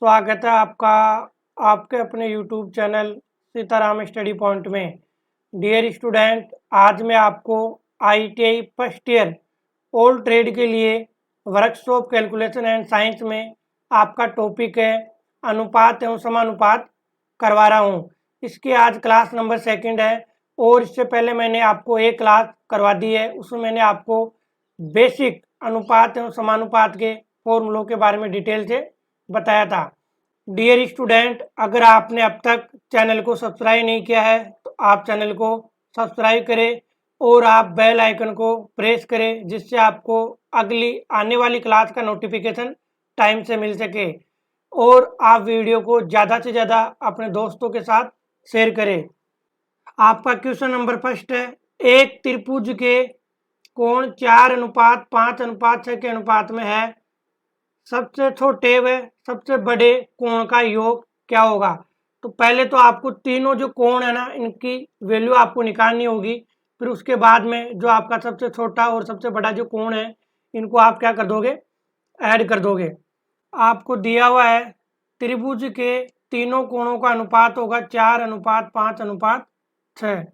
स्वागत है आपका आपके अपने YouTube channel Sitaram study point में। डियर स्टूडेंट, आज मैं आपको ITI first year old trade के लिए वर्कशॉप कैलकुलेशन एंड साइंस में आपका टॉपिक है अनुपात एवं समानुपात करवा रहा हूँ। इसकी आज क्लास नंबर 2 है और इससे पहले मैंने आपको एक क्लास करवा दी है। उसमें मैंने आपको बेसिक अनुपात एवं समानुपात के फॉर्मूलों के बारे में डिटेल से बताया था। डियर स्टूडेंट, अगर आपने अब तक चैनल को सब्सक्राइब नहीं किया है तो आप चैनल को सब्सक्राइब करें और आप बेल आइकन को प्रेस करें, जिससे आपको अगली आने वाली क्लास का नोटिफिकेशन टाइम से मिल सके। और आप वीडियो को ज़्यादा से ज़्यादा अपने दोस्तों के साथ शेयर करें। आपका क्वेश्चन नंबर फर्स्ट है, एक त्रिभुज के कोण 4:5:6 के अनुपात में है। सबसे छोटे व सबसे बड़े कोण का योग क्या होगा? तो पहले तो आपको तीनों जो कोण है ना, इनकी वैल्यू आपको निकालनी होगी। फिर उसके बाद में जो आपका सबसे छोटा और सबसे बड़ा जो कोण है, इनको आप क्या कर दोगे? ऐड कर दोगे। आपको दिया हुआ है त्रिभुज के तीनों कोणों का अनुपात होगा 4:5:6।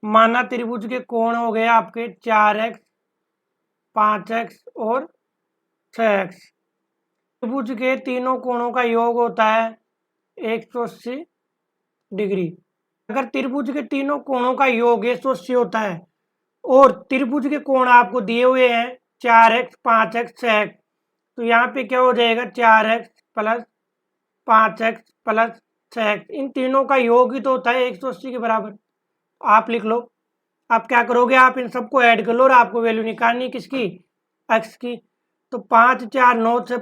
माना त्रिभुज के कोण हो गए आपके 4x, 5x और 6x। त्रिभुज के तीनों कोणों का योग होता है 180 डिग्री। अगर त्रिभुज के तीनों कोणों का योग 180 होता है और त्रिभुज के कोण आपको दिए हुए हैं 4x, 5x, 6x, तो यहाँ पे क्या हो जाएगा? 4x plus 5x plus 6x। इन तीनों का योग ही तो होता है 180 के बराबर। आप लिख लो। आप क्या करोगे? आप इन सबको ऐड कर लो और आपको वैल्यू निकालनी किसकी? x की। तो 5 4 9 से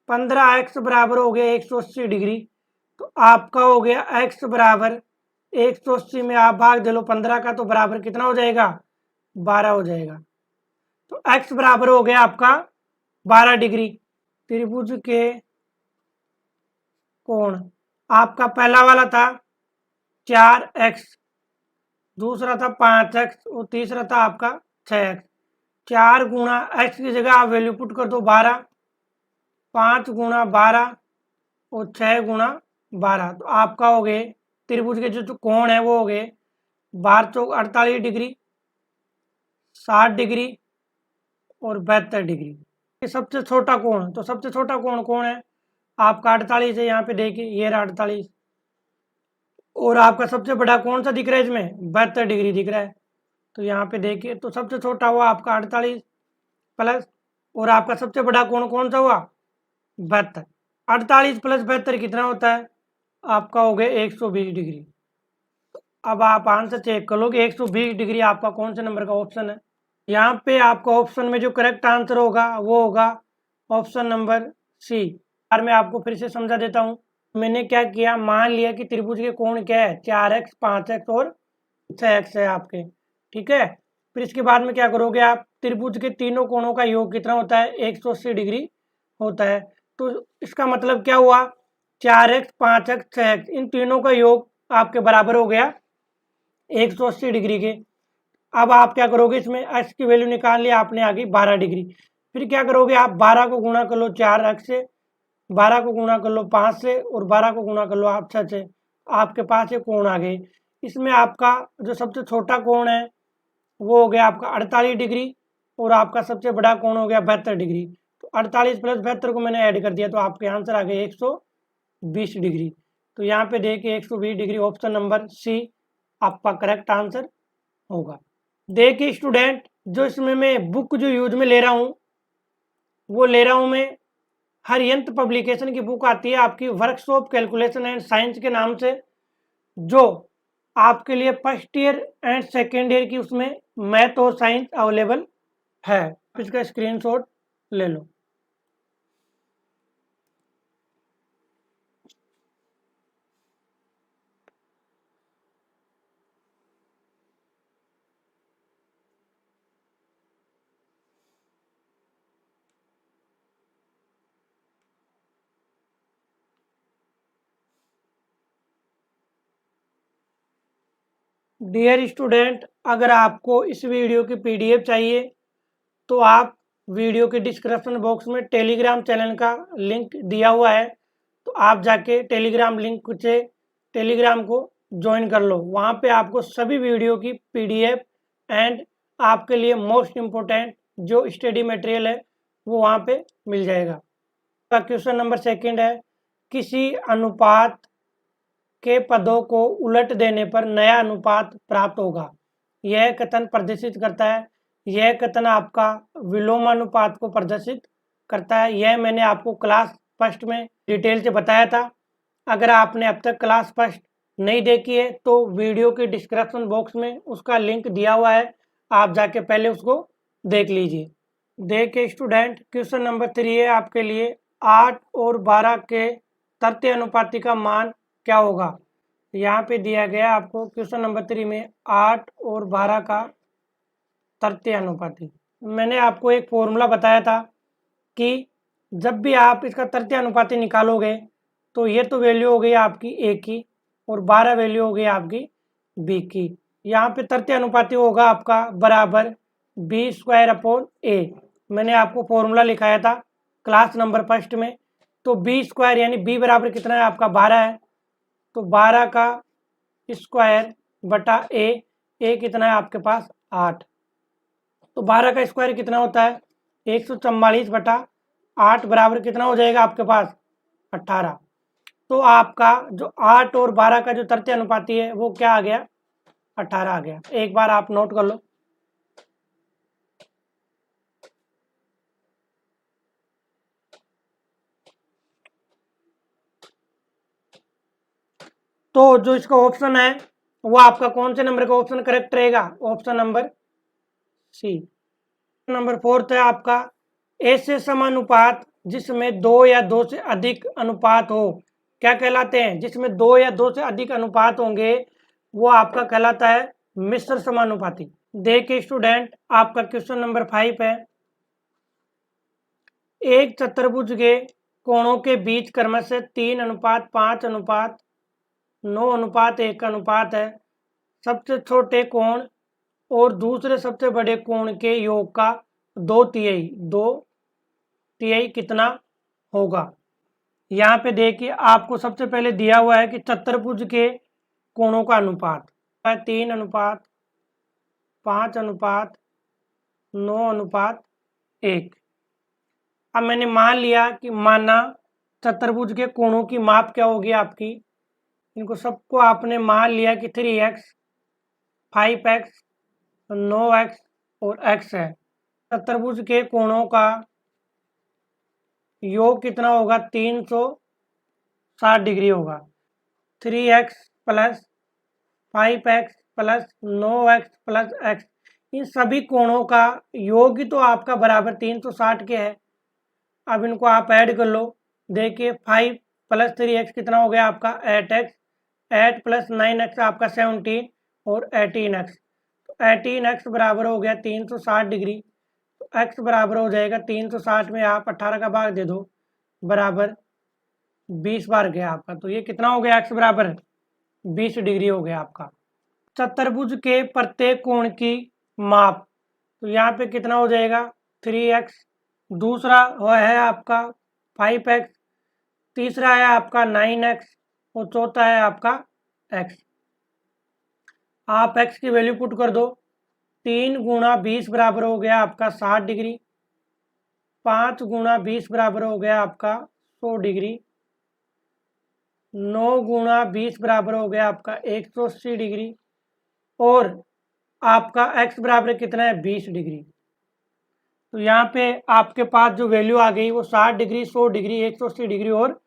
15x बराबर हो गया 180 डिग्री। तो आपका हो गया x बराबर 180 में आप भाग दे लो 15 का, तो बराबर कितना हो जाएगा? 12 हो जाएगा। तो x बराबर हो गया आपका 12 डिग्री। त्रिभुज के कोण आपका पहला वाला था 4x, दूसरा था 5x और तीसरा था आपका 6x। 4 गुणा x की जगह आप वैल्यू पुट कर दो 12, 5 गुणा 12 और 6 गुणा 12। तो आपका हो गए त्रिभुज के जो कोण है वो हो गए 12 चौक 48 डिग्री, 60 डिग्री और 72 डिग्री। ये सबसे छोटा कोण, तो सबसे छोटा कोण कौन है? आपका 48 है। यहाँ पे देखिए, ये रहा 48। और आपका सबसे बड़ा कौन सा दिख रहा है इसमें? 72 डिग्री दिख रहा है। तो यहाँ पे देखिए, तो सबसे छोटा हुआ आपका 48 प्लस, और आपका सबसे बड़ा कोण कौन सा हुआ? 72। 48 प्लस 72 कितना होता है? आपका हो गया 120 डिग्री। अब आप आंसर चेक कर लो कि 120 डिग्री आपका कौन से नंबर का ऑप्शन है। यहाँ पे आपका ऑप्शन में जो करेक्ट आंसर होगा वो होगा ऑप्शन नंबर सी। और मैं आपको फिर से समझा देता हूँ। मैंने क्या किया, मान लिया कि त्रिभुज के कोण क्या है? 4x, 5x और 6x है आपके। ठीक है। फिर इसके बाद में क्या करोगे आप? त्रिभुज के तीनों कोणों का योग कितना होता है? 180 डिग्री होता है। तो इसका मतलब क्या हुआ? 4x, 5x, 6x, इन तीनों का योग आपके बराबर हो गया 180 डिग्री के। अब आप क्या करोगे? इसमें x की वैल्यू निकाल लिया आपने, आ गई 12 डिग्री। फिर क्या करोगे आप? 12 को गुणा कर लो 4x से, 12 को गुणा कर लो 5 से और 12 को गुणा कर लो आप 6 से। आपके पास ये कोण आ गए। इसमें आपका जो सबसे छोटा कोण है वो हो गया आपका 48 डिग्री और आपका सबसे बड़ा कोण हो गया 72 डिग्री। तो 48 प्लस 72 को मैंने ऐड कर दिया, तो आपके आंसर आ गए 120 डिग्री। तो यहाँ पे देखिए 120 डिग्री ऑप्शन नंबर सी आपका करेक्ट आंसर होगा। देखिए स्टूडेंट, जो इसमें मैं बुक जो यूज में ले रहा हूँ वो ले रहा हूँ मैं हरियंत पब्लिकेशन की बुक आती है आपकी वर्कशॉप कैलकुलेशन एंड साइंस के नाम से, जो आपके लिए first year and second year की उसमें मैथ और साइंस अवेलेबल है। इसका स्क्रीनशॉट ले लो। डियर स्टूडेंट, अगर आपको इस वीडियो की PDF चाहिए तो आप वीडियो के डिस्क्रिप्शन बॉक्स में टेलीग्राम चैनल का लिंक दिया हुआ है, तो आप जाके टेलीग्राम लिंक से टेलीग्राम को ज्वाइन कर लो। वहाँ पे आपको सभी वीडियो की पीडीएफ एंड आपके लिए मोस्ट इम्पोर्टेंट जो स्टडी मटेरियल है वो वहाँ पे मिल जाएगा। क्वेश्चन नंबर 2 है, किसी अनुपात के पदों को उलट देने पर नया अनुपात प्राप्त होगा। यह कथन प्रदर्शित करता है, यह कथन आपका विलोमानुपात को प्रदर्शित करता है। यह मैंने आपको क्लास फर्स्ट में डिटेल से बताया था। अगर आपने अब तक क्लास फर्स्ट नहीं देखी है तो वीडियो के डिस्क्रिप्शन बॉक्स में उसका लिंक दिया हुआ है, आप जाके पहले उसको देख लीजिए। देखिए स्टूडेंट, क्वेश्चन नंबर 3 है आपके लिए, 8 और 12 के तृतीय अनुपाती का मान क्या होगा। यहाँ पे दिया गया आपको क्वेश्चन नंबर 3 में 8 और 12 का तृतीय अनुपाती। मैंने आपको एक फॉर्मूला बताया था कि जब भी आप इसका तृतीय अनुपाती निकालोगे तो ये तो वैल्यू हो गई आपकी ए की और 12 वैल्यू हो गई आपकी बी की। यहाँ पे तृतीय अनुपाती होगा आपका बराबर b² a। मैंने आपको फॉर्मूला लिखाया था क्लास नंबर फर्स्ट में। तो b² यानी b बराबर कितना है आपका 12 है, तो 12 का स्क्वायर बटा a कितना है आपके पास 8। तो 12 का स्क्वायर कितना होता है 144 बटा 8 बराबर कितना हो जाएगा आपके पास 18। तो आपका जो 8 और 12 का जो तृतीय अनुपाती है वो क्या आ गया 18 आ गया। एक बार आप नोट कर लो। तो जो इसका ऑप्शन है वो आपका कौन से नंबर का ऑप्शन करेक्ट रहेगा, ऑप्शन नंबर सी। नंबर 4 है आपका, ऐसे समानुपात जिसमें 2 या 2 से अधिक अनुपात हो क्या कहलाते हैं। जिसमें 2 या 2 से अधिक अनुपात होंगे वो आपका कहलाता है मिश्र समानुपाती। देखिए स्टूडेंट, आपका क्वेश्चन नंबर 5 है, एक चतुर्भुज के कोणों के बीच क्रमशः 3:5:9:1 का अनुपात है। सबसे छोटे कोण और दूसरे सबसे बड़े कोण के योग का 2/3 कितना होगा। यहाँ पे देखिए आपको सबसे पहले दिया हुआ है कि चतुर्भुज के कोणों का अनुपात है 3:5:9:1। अब मैंने मान लिया कि माना चतुर्भुज के कोणों की माप क्या होगी आपकी, इनको सबको आपने मान लिया कि 3x 5x 9x और x है। चतुर्भुज के कोणों का योग कितना होगा 360 डिग्री होगा। 3x plus 5x plus 9x plus x, इन सभी कोणों का योग ही तो आपका बराबर 360 के है। अब इनको आप ऐड कर लो। देखिए 5 प्लस 3x कितना हो गया आपका 8x, 8 प्लस 9x आपका 17 और 18x। तो 18x बराबर हो गया 360 डिग्री। तो x बराबर हो जाएगा 360 में आप 18 का भाग दे दो बराबर 20 बार गया आपका। तो ये कितना हो गया x बराबर 20 डिग्री हो गया आपका। चतुर्भुज के प्रत्येक कोण की माप, तो यहाँ पे कितना हो जाएगा 3x, दूसरा है आपका 5x, तीसरा है आपका 9x और चौथा है आपका x। आप x की वैल्यू पुट कर दो। 3 गुणा 20 बराबर हो गया आपका 60 डिग्री, 5 गुणा 20 बराबर हो गया आपका 100 डिग्री, 9 गुणा 20 बराबर हो गया आपका 180 डिग्री और आपका x बराबर कितना है 20 डिग्री। तो यहाँ पे आपके पास जो वैल्यू आ गई वो 60 डिग्री 100 डिग्री 180 डिग्री और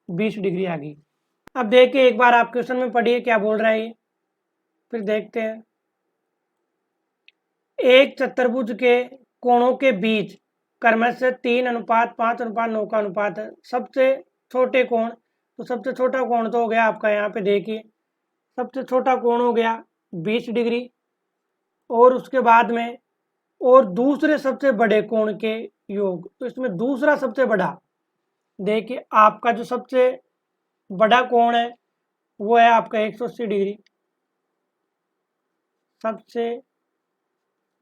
20 डिग्री आ गई। अब देखिए एक बार आप क्वेश्चन में पढ़िए क्या बोल रहा है ये, फिर देखते हैं। एक चतुर्भुज के कोणों के बीच क्रमशः 3:5:9 का अनुपात है। सबसे छोटे कोण, तो सबसे छोटा कोण तो हो गया आपका, यहाँ पे देखिए सबसे छोटा कोण हो गया 20 डिग्री और उसके बाद में और दूसरे सबसे बड़े कोण के योग। तो इसमें दूसरा सबसे बड़ा, देखिए आपका जो सबसे बड़ा कोण है वो है आपका 180 डिग्री। सबसे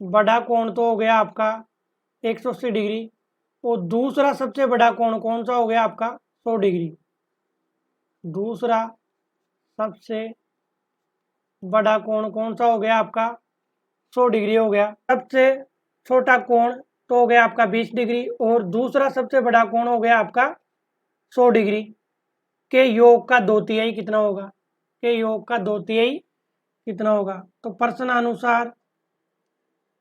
बड़ा कोण तो हो गया आपका 180 डिग्री, और दूसरा सबसे बड़ा कोण कौन सा हो गया आपका 100 डिग्री। दूसरा सबसे बड़ा कोण कौन सा हो गया आपका 100 डिग्री हो गया। सबसे छोटा कोण तो हो गया आपका 20 डिग्री, और दूसरा सबसे बड़ा कोण हो गया आपका 100 डिग्री के योग का 2/3 कितना होगा, के योग का 2/3 कितना होगा। तो प्रश्न अनुसार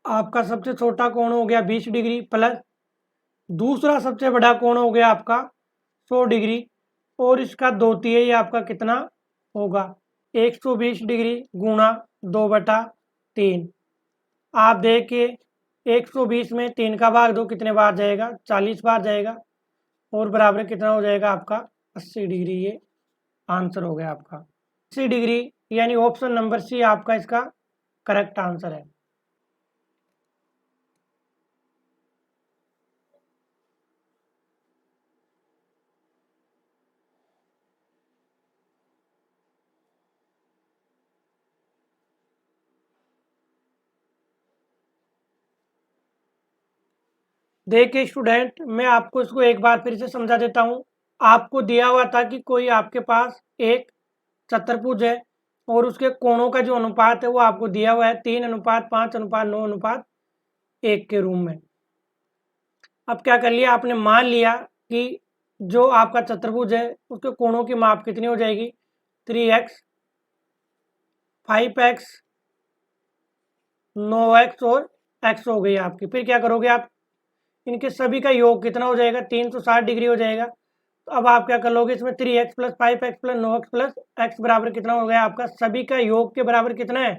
आपका सबसे छोटा कोण हो गया 20 डिग्री प्लस दूसरा सबसे बड़ा कोण हो गया आपका 100 डिग्री, और इसका 2/3 आपका कितना होगा 120 डिग्री गुणा 2/3। आप देखिए 120 में 3 का भाग दो कितने बार जाएगा 40 बार जाएगा, और बराबर कितना हो जाएगा आपका 80 डिग्री। ये आंसर हो गया आपका 80 डिग्री, यानी ऑप्शन नंबर सी आपका इसका करेक्ट आंसर है। देखिए स्टूडेंट, मैं आपको इसको एक बार फिर से समझा देता हूँ। आपको दिया हुआ था कि कोई आपके पास एक चतुर्भुज है और उसके कोणों का जो अनुपात है वो आपको दिया हुआ है 3:5:9:1 के रूप में। अब क्या कर लिया आपने, मान लिया कि जो आपका चतुर्भुज है उसके कोणों की माप कितनी हो जाएगी 3x, 5x, 9x और x हो गई आपकी। फिर क्या करोगे आप, इनके सभी का योग कितना हो जाएगा 360 डिग्री हो जाएगा। तो अब आप क्या कर लोगे, इसमें 3x plus 5x plus 9x plus x बराबर कितना हो गया आपका, सभी का योग के बराबर कितना है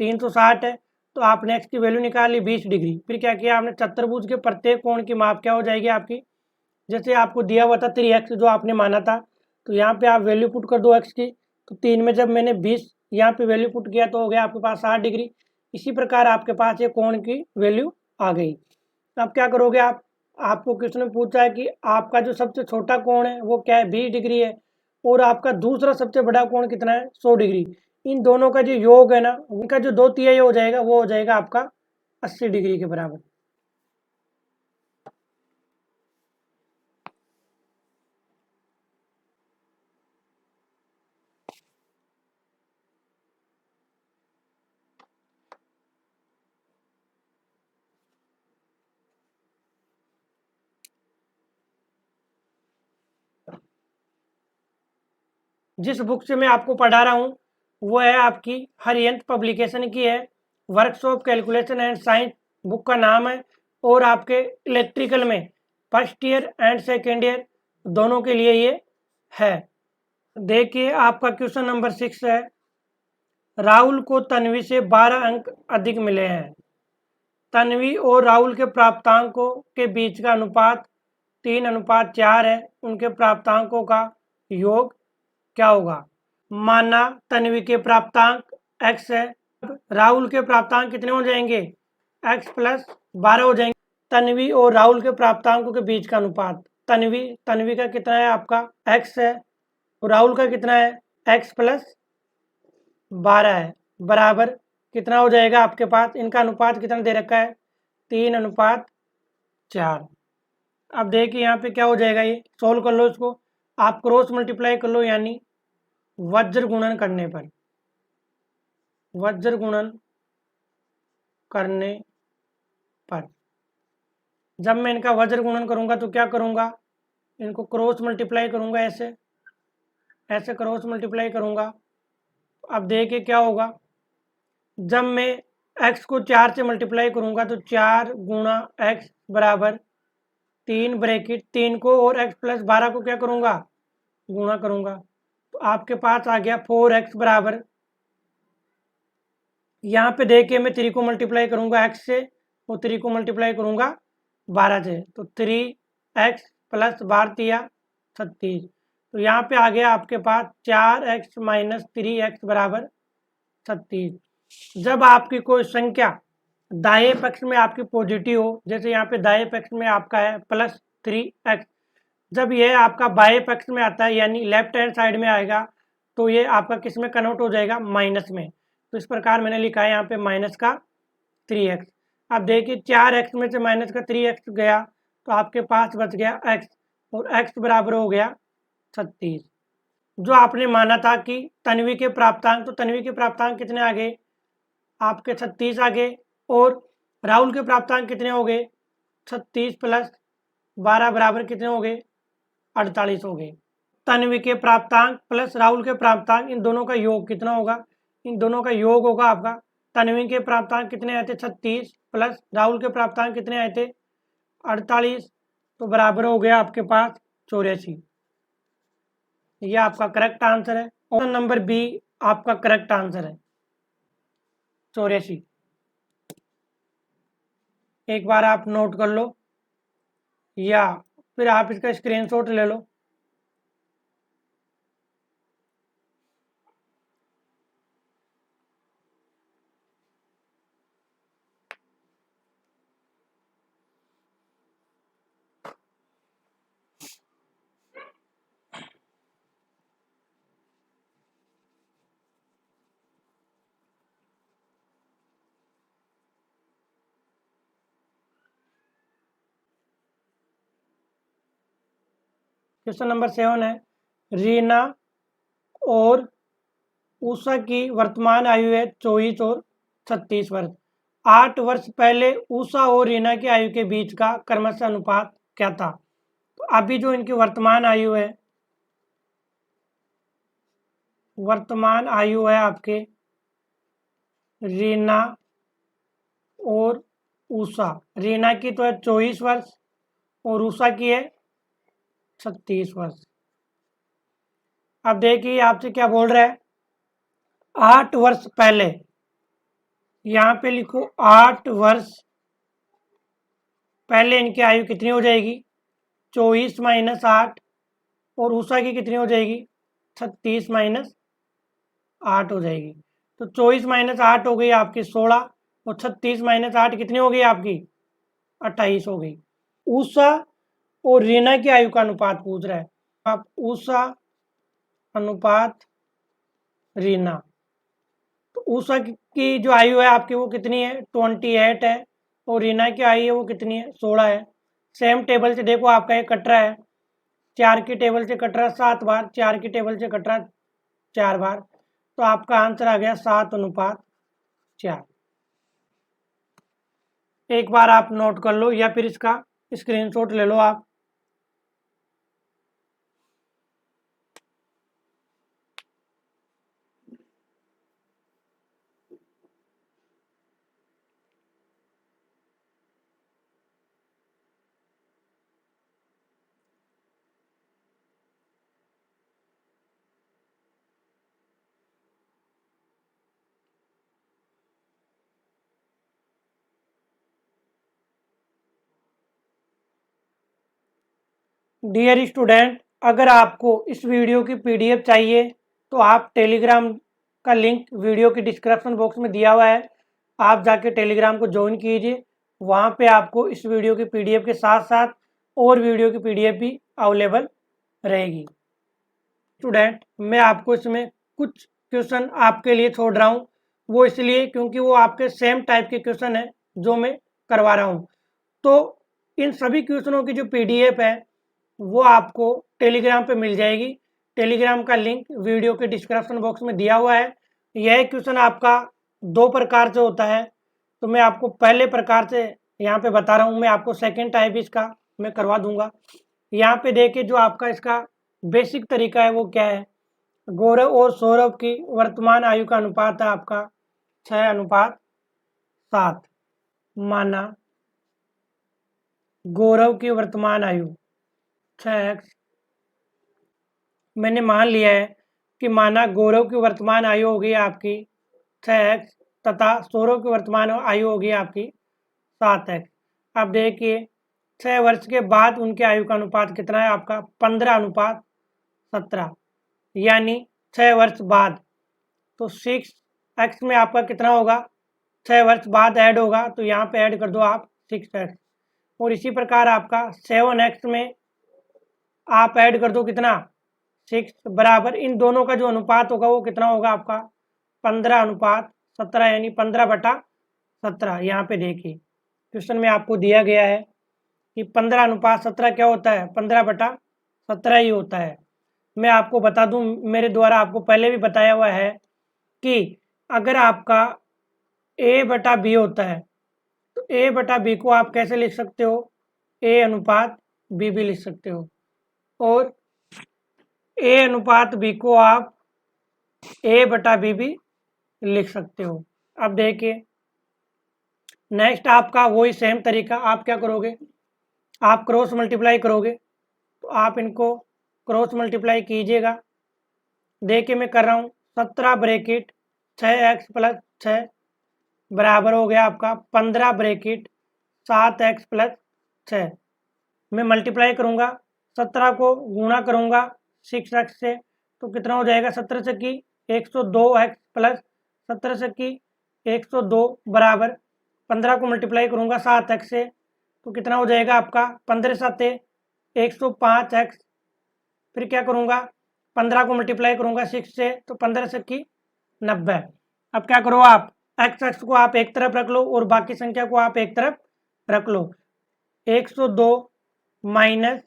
360 है। तो आपने x की वैल्यू निकाल ली 20 डिग्री। फिर क्या किया आपने, चतुर्भुज के प्रत्येक कोण की माप क्या हो जाएगी आपकी, जैसे आपको दिया हुआ था 3x जो आपने माना था, तो यहाँ पे आप वैल्यू पुट कर दो x की। तो 3 में जब मैंने 20 यहाँ पे वैल्यू पुट किया तो हो गया आपके पास 60 डिग्री। इसी प्रकार आपके पास ये कोण की वैल्यू आ गई। अब क्या करोगे आप, आपको क्वेश्चन में पूछा है कि आपका जो सबसे छोटा कोण है वो क्या है 20 डिग्री है, और आपका दूसरा सबसे बड़ा कोण कितना है 100 डिग्री। इन दोनों का जो योग है ना, उनका जो 2/3 हो जाएगा वो हो जाएगा आपका 80 डिग्री के बराबर। जिस बुक से मैं आपको पढ़ा रहा हूँ वो है आपकी हरियंत पब्लिकेशन की है, workshop calculation and science book का नाम है, और आपके इलेक्ट्रिकल में first year and second year दोनों के लिए ये है। देखिए आपका क्वेश्चन नंबर 6 है, राहुल को तन्वी से 12 अंक अधिक मिले हैं। तन्वी और राहुल के प्राप्तांकों के बीच का अनुपात 3:4 है। उनके प्राप्तांकों का योग क्या होगा। माना तन्वी के प्राप्तांक x है, राहुल के प्राप्तांक कितने हो जाएंगे x प्लस 12 हो जाएंगे। तन्वी और राहुल के प्राप्तांकों के बीच का अनुपात, तन्वी का कितना है आपका x है, और राहुल का कितना है x प्लस 12 है, बराबर कितना हो जाएगा आपके पास, इनका अनुपात कितना दे रखा है 3:4। अब देखिए यहाँ पे क्या हो जाएगा, ये सोल्व कर लो इसको, आप क्रॉस मल्टीप्लाई कर लो, यानी वज्र गुणन करने पर, वज्र गुणन करने पर जब मैं इनका वज्र गुणन करूंगा तो क्या करूंगा, इनको क्रॉस मल्टीप्लाई करूंगा, ऐसे ऐसे क्रॉस मल्टीप्लाई करूंगा। अब देखिए क्या होगा, जब मैं x को 4 से मल्टीप्लाई करूंगा तो 4 गुणा x बराबर 3 ब्रैकेट 3 को और x प्लस 12 को क्या करूंगा गुणा करूंगा, तो आपके पास आ गया 4x बराबर, यहाँ पे देखिए मैं 3 को मल्टीप्लाई करूंगा x से और 3 को मल्टीप्लाई करूंगा 12 से, तो 3x प्लस 12 36। तो यहाँ पे आ गया आपके पास 4x माइनस 3x बराबर 36। जब आपकी कोई संख्या दाएं पक्ष में आपकी पॉजिटिव हो, जैसे यहाँ पे दाएं पक्ष में आपका है प्लस 3x, जब यह आपका बाएं पक्ष में आता है यानी लेफ्ट हैंड साइड में आएगा तो ये आपका किस में कन्वर्ट हो जाएगा माइनस में। तो इस प्रकार मैंने लिखा है यहाँ पे माइनस का 3x। अब देखिए 4x में से माइनस का 3x गया तो आपके पास बच गया x, और x बराबर हो गया 36। जो आपने माना था कि तन्वी के प्राप्तांक, तो तन्वी के प्राप्तांक कितने आ गए आपके 36 आ गए, और राहुल के प्राप्तांक कितने हो गए 36 प्लस 12 बराबर कितने हो गए 48 हो गए। तन्वी के प्राप्तांक प्लस राहुल के प्राप्तांक, इन दोनों का योग कितना होगा, इन दोनों का योग होगा आपका, तन्वी के प्राप्तांक कितने आए थे 36 प्लस राहुल के प्राप्तांक कितने आए थे 48, तो बराबर हो गया आपके पास 84। ये आपका करेक्ट आंसर है। ऑप्शन नंबर बी आपका करेक्ट आंसर है 84। एक बार आप नोट कर लो या फिर आप इसका स्क्रीनशॉट ले लो। क्वेश्चन नंबर 7 है, रीना और उषा की वर्तमान आयु है 24 और 36 वर्ष। 8 वर्ष पहले उषा और रीना की आयु के बीच का क्रमशः अनुपात क्या था। तो अभी जो इनकी वर्तमान आयु है, वर्तमान आयु है आपके रीना और उषा, रीना की तो है 24 वर्ष और उषा की है 36 वर्ष। अब देखिए आपसे क्या बोल रहा है, 8 वर्ष पहले, यहाँ पे लिखो 8 वर्ष पहले इनकी आयु कितनी हो जाएगी 24 माइनस 8, और उषा की कितनी हो जाएगी 36 माइनस 8 हो जाएगी। तो 24 माइनस 8 हो गई आपकी 16, और 36 माइनस 8 कितनी हो गई आपकी 28 हो गई। उषा और रीना की आयु का अनुपात पूछ रहा है, आप उषा अनुपात रीना, तो उषा की जो आयु है आपकी वो कितनी है 28 है, और रीना की आयु है वो कितनी है 16 है। सेम टेबल से देखो आपका ये कट रहा है, 4 की टेबल से कट रहा 7 बार, 4 की टेबल से कट रहा 4 बार, तो आपका आंसर आ गया 7:4। एक बार आप नोट कर लो या फिर इसका स्क्रीनशॉट ले लो आप। डियर स्टूडेंट, अगर आपको इस वीडियो की पीडीएफ चाहिए तो आप टेलीग्राम का लिंक वीडियो के डिस्क्रिप्शन बॉक्स में दिया हुआ है, आप जाके टेलीग्राम को ज्वाइन कीजिए। वहाँ पे आपको इस वीडियो की पीडीएफ के साथ साथ और वीडियो की पीडीएफ भी अवेलेबल रहेगी। स्टूडेंट, मैं आपको इसमें कुछ क्वेश्चन आपके लिए छोड़ रहा हूँ, वो इसलिए क्योंकि वो आपके सेम टाइप के क्वेश्चन है जो मैं करवा रहा हूँ। तो इन सभी क्वेश्चनों की जो पीडीएफ है वो आपको टेलीग्राम पे मिल जाएगी। टेलीग्राम का लिंक वीडियो के डिस्क्रिप्शन बॉक्स में दिया हुआ है। यह क्वेश्चन आपका 2 प्रकार से होता है, तो मैं आपको पहले प्रकार से यहाँ पे बता रहा हूँ, मैं आपको सेकंड टाइप इसका मैं करवा दूंगा। यहाँ पे देखिए जो आपका इसका बेसिक तरीका है वो क्या है, गौरव और सौरभ की वर्तमान आयु का अनुपात है आपका 6:7। माना गौरव की वर्तमान आयु 6x, मैंने मान लिया है कि माना गौरव की वर्तमान आयु होगी आपकी 6x तथा सौरभ की वर्तमान आयु होगी आपकी 7x। अब देखिए 6 वर्ष के बाद उनके आयु का अनुपात कितना है आपका 15:17, यानी 6 वर्ष बाद, तो 6x में आपका कितना होगा 6 वर्ष बाद ऐड होगा, तो यहाँ पे ऐड कर दो आप 6x। और इसी प्रकार आपका 7x में आप ऐड कर दो कितना 6, बराबर इन दोनों का जो अनुपात होगा वो कितना होगा आपका 15:17, यानी 15/17। यहाँ पे देखिए क्वेश्चन में आपको दिया गया है कि 15:17 क्या होता है, 15/17 ही होता है। मैं आपको बता दूं, मेरे द्वारा आपको पहले भी बताया हुआ है कि अगर आपका A/B होता है तो A/B को आप कैसे लिख सकते हो, A/B भी लिख सकते हो, और A/B को आप A/B भी लिख सकते हो। अब देखिए नेक्स्ट आपका वही सेम तरीका, आप क्या करोगे, आप क्रॉस मल्टीप्लाई करोगे, तो आप इनको क्रॉस मल्टीप्लाई कीजिएगा। देखिए मैं कर रहा हूँ, 17 ब्रैकेट 6x + 6 बराबर हो गया आपका 15 ब्रैकेट 7x + 6। मैं मल्टीप्लाई करूँगा, 17 को गुणा करूँगा 6x से, तो कितना हो जाएगा, 17 से की 102x + 17 से की 102 बराबर 15 को मल्टीप्लाई करूँगा 7x से, तो कितना हो जाएगा आपका 15 7 105x। फिर क्या करूँगा, 15 को मल्टीप्लाई करूँगा 6 से, तो 15 से की 90। अब क्या करो, आप x को आप एक तरफ रख लो और बाकी संख्या को आप एक तरफ रख लो। 102 - 90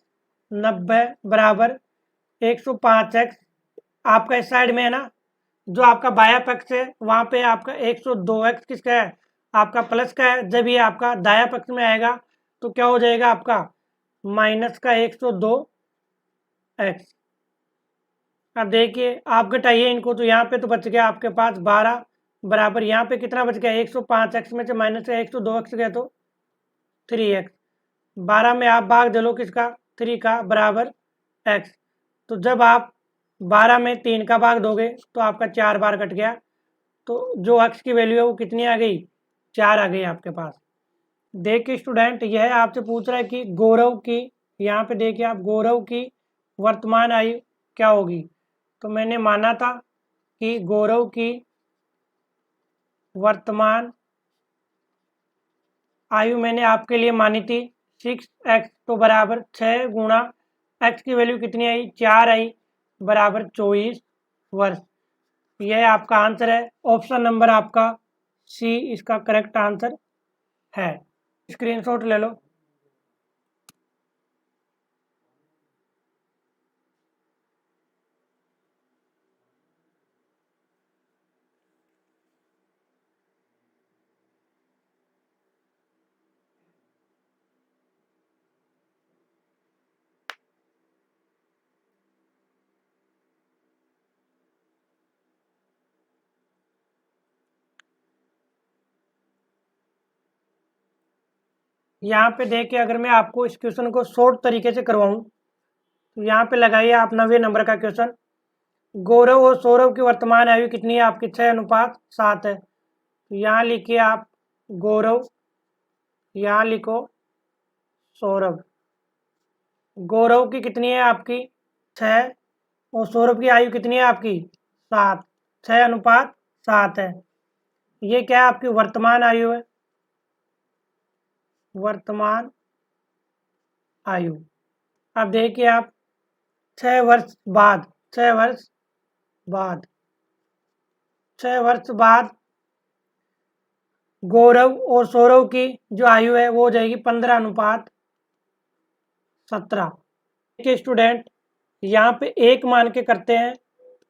बराबर 105x। आपका इस साइड में है ना, जो आपका बाया पक्ष है वहाँ पे आपका 102x किसका है, आपका प्लस का है। जब ये आपका दाया पक्ष में आएगा तो क्या हो जाएगा आपका माइनस का 102x। अब देखिए आप घटाइए इनको, तो यहाँ पे तो बच गया आपके पास 12 बराबर, यहाँ पे कितना बच गया, 105x में से माइनस का 102x गया तो 3x। 12 में आप भाग दे लो किसका, 3 का, बराबर x। तो जब आप 12 में 3 का भाग दोगे तो आपका 4 बार कट गया, तो जो x की वैल्यू है वो कितनी आ गई, 4 आ गई आपके पास। देखिए स्टूडेंट, यह आपसे पूछ रहा है कि गौरव की, यहाँ पे देखिए आप, गौरव की वर्तमान आयु क्या होगी। तो मैंने माना था कि गौरव की वर्तमान आयु मैंने आपके लिए मानी थी 6x, तो बराबर 6 गुणा x की वैल्यू कितनी आई, 4 आई, बराबर 24 वर्ष। यह आपका आंसर है, ऑप्शन नंबर आपका सी इसका करेक्ट आंसर है। स्क्रीनशॉट ले लो। यहाँ पे देखिए, अगर मैं आपको इस क्वेश्चन को शॉर्ट तरीके से करवाऊँ तो यहाँ पे लगाइए आप 90 नंबर का क्वेश्चन। गौरव और सौरभ की वर्तमान आयु कितनी है आपकी, 6:7 है। तो यहाँ लिखिए आप गौरव, यहाँ लिखो सौरभ। गौरव की कितनी है आपकी 6, और सौरभ की आयु कितनी है आपकी 7, 6:7 है। ये क्या है, आपकी वर्तमान आयु है, वर्तमान आयु। अब देखिए आप 6 वर्ष बाद, 6 वर्ष बाद, 6 वर्ष बाद गौरव और सौरभ की जो आयु है वो हो जाएगी 15:17। देखिए स्टूडेंट, यहाँ पे एक मान के करते हैं,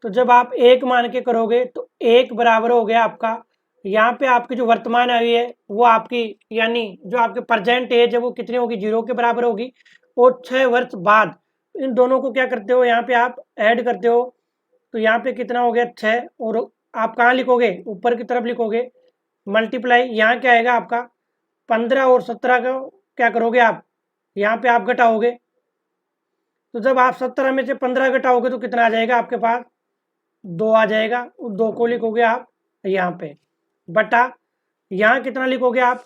तो जब आप एक मान के करोगे तो एक बराबर हो गया आपका, यहाँ पे आपकी जो वर्तमान आयु है वो आपकी, यानी जो आपके प्रेजेंट एज है वो कितनी होगी, 0 के बराबर होगी। और 6 वर्ष बाद इन दोनों को क्या करते हो, यहाँ पे आप ऐड करते हो, तो यहाँ पे कितना हो गया 6, और आप कहाँ लिखोगे, ऊपर की तरफ लिखोगे मल्टीप्लाई। यहाँ क्या आएगा आपका 15 और 17 का क्या करोगे आप, यहाँ पे आप घटाओगे, तो जब आप 17 में से 15 घटाओगे तो कितना आ जाएगा आपके पास, 2 आ जाएगा। उस 2 को लिखोगे आप यहाँ पे, बटा यहाँ कितना लिखोगे आप,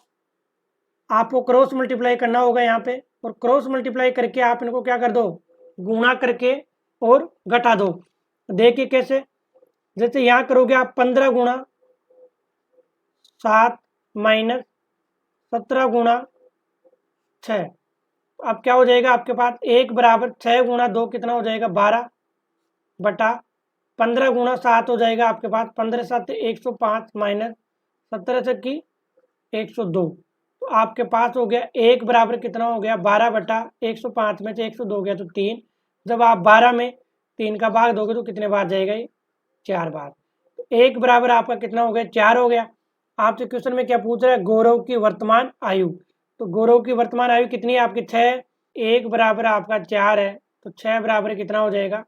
आपको क्रॉस मल्टीप्लाई करना होगा यहाँ पे, और क्रॉस मल्टीप्लाई करके आप इनको क्या कर दो, गुणा करके और घटा दो। देखिए कैसे, जैसे यहाँ करोगे आप 15 गुणा 7 माइनस 17 गुणा 6। अब क्या हो जाएगा आपके पास, 1 बराबर 6 गुणा 2 कितना हो जाएगा 12, बटा 15 गुणा 7 हो जाएगा आपके पास 15 7 105 माइनस 17 से की 102। तो आपके पास हो गया 1 बराबर कितना हो गया 12/105 में से 102 गया तो 3। जब आप 12 में 3 का भाग दोगे तो कितने बार जाएगा ये 4 बार। तो 1 बराबर आपका कितना हो गया 4 हो गया। आपसे क्वेश्चन में क्या पूछ रहा है गौरव की वर्तमान आयु। तो गौरव की वर्तमान आयु कितनी है आपकी 6। 1 बराबर आपका 4 है तो 6 बराबर कितना हो जाएगा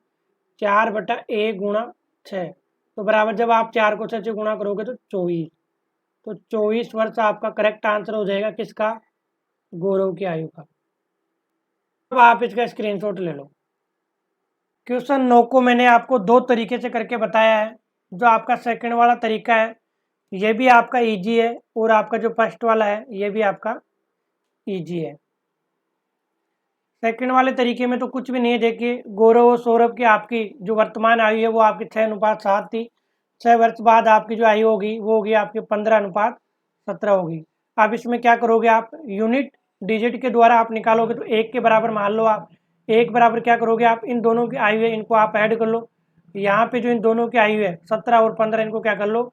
4/1 गुणा 6। तो बराबर जब आप 4 को 6 से गुणा करोगे तो 24। तो 24 वर्ष आपका करेक्ट आंसर हो जाएगा किसका गौरव की आयु का। अब आप इसका स्क्रीनशॉट ले लो। क्वेश्चन 9 को मैंने आपको 2 तरीके से करके बताया है। जो आपका सेकंड वाला तरीका है ये भी आपका इजी है और आपका जो फर्स्ट वाला है ये भी आपका इजी है। सेकंड वाले तरीके में तो कुछ भी नहीं है। देखिए गौरव और सौरभ की आपकी जो वर्तमान आयु है वो आपकी 6:7 थी। 6 वर्ष बाद आपकी जो आयु होगी वो होगी आपकी 15:17 होगी। अब इसमें क्या करोगे आप यूनिट डिजिट के द्वारा आप निकालोगे तो 1 के बराबर मान लो आप। 1 बराबर क्या करोगे आप इन दोनों की आयु है इनको आप ऐड कर लो। यहाँ पे जो इन दोनों की आयु है 17 और 15 इनको क्या कर लो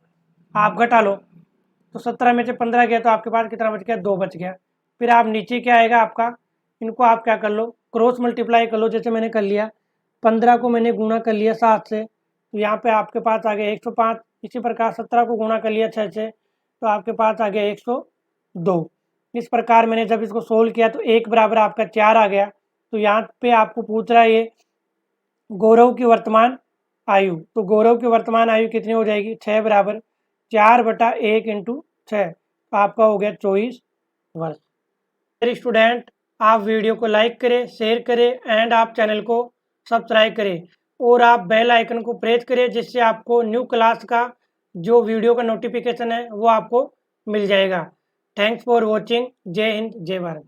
आप घटा लो। तो 17 में से 15 गया तो आपके पास कितना बच गया 2 बच गया। फिर आप नीचे क्या आएगा आपका इनको आप क्या कर लो क्रॉस मल्टीप्लाई कर लो जैसे मैंने कर लिया। 15 को मैंने गुणा कर लिया 7 से तो यहाँ पे आपके पास आ गया 105। इसी प्रकार 17 को गुणा कर लिया 6 से तो आपके पास आ गया 102। इस प्रकार मैंने जब इसको सोल्व किया तो 1 बराबर आपका 4 आ गया। तो यहाँ पे आपको पूछ रहा है ये गौरव की वर्तमान आयु। तो गौरव की वर्तमान आयु कितनी हो जाएगी 6 बराबर 4/1 इंटू 6 तो आपका हो गया 24 वर्ष। मेरे स्टूडेंट आप वीडियो को लाइक करें शेयर करें एंड आप चैनल को सब्सक्राइब करें और आप बेल आइकन को प्रेस करें जिससे आपको न्यू क्लास का जो वीडियो का नोटिफिकेशन है वो आपको मिल जाएगा। Thanks for watching. जय हिंद जय भारत।